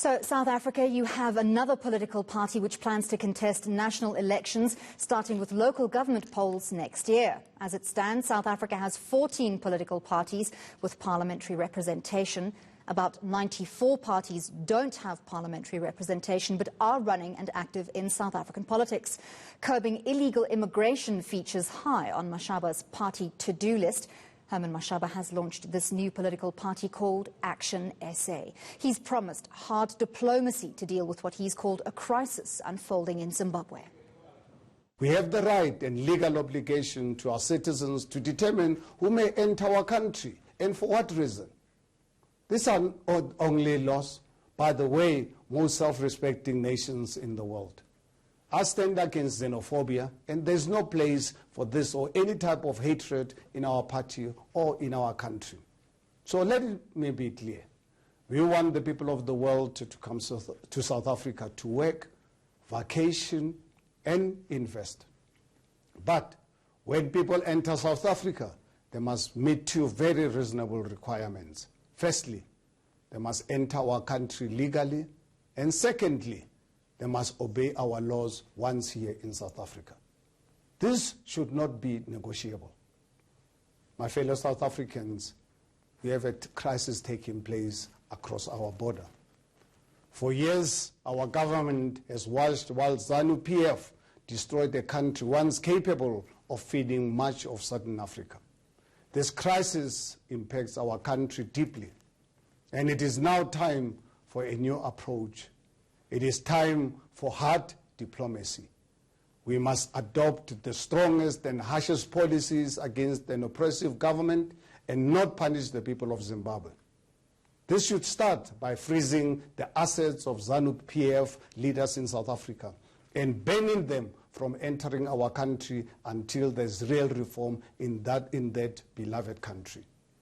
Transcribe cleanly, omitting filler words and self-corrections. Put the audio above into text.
So, South Africa, you have another political party which plans to contest national elections, starting with local government polls next year. As it stands, South Africa has 14 political parties with parliamentary representation. About 94 parties don't have parliamentary representation but are running and active in South African politics. Curbing illegal immigration features high on Mashaba's party to-do list. Mashaba has launched this new political party called Action SA. He's promised hard diplomacy to deal with what he's called a crisis unfolding in Zimbabwe. We have the right and legal obligation to our citizens to determine who may enter our country and for what reason. These are not only laws, by the way, most self-respecting nations in the world. I stand against xenophobia, and there's no place for this or any type of hatred in our party or in our country. So let me be clear. We want the people of the world to come to South Africa to work, vacation, and invest. But when people enter South Africa, they must meet two very reasonable requirements. Firstly, they must enter our country legally, and secondly, they must obey our laws once here in South Africa. This should not be negotiable. My fellow South Africans, we have a crisis taking place across our border. For years, our government has watched while Zanu-PF destroyed a country once capable of feeding much of Southern Africa. This crisis impacts our country deeply, and it is now time for a new approach. It is time for hard diplomacy. We must adopt the strongest and harshest policies against an oppressive government and not punish the people of Zimbabwe. This should start by freezing the assets of Zanu-PF leaders in South Africa and banning them from entering our country until there's real reform in that beloved country.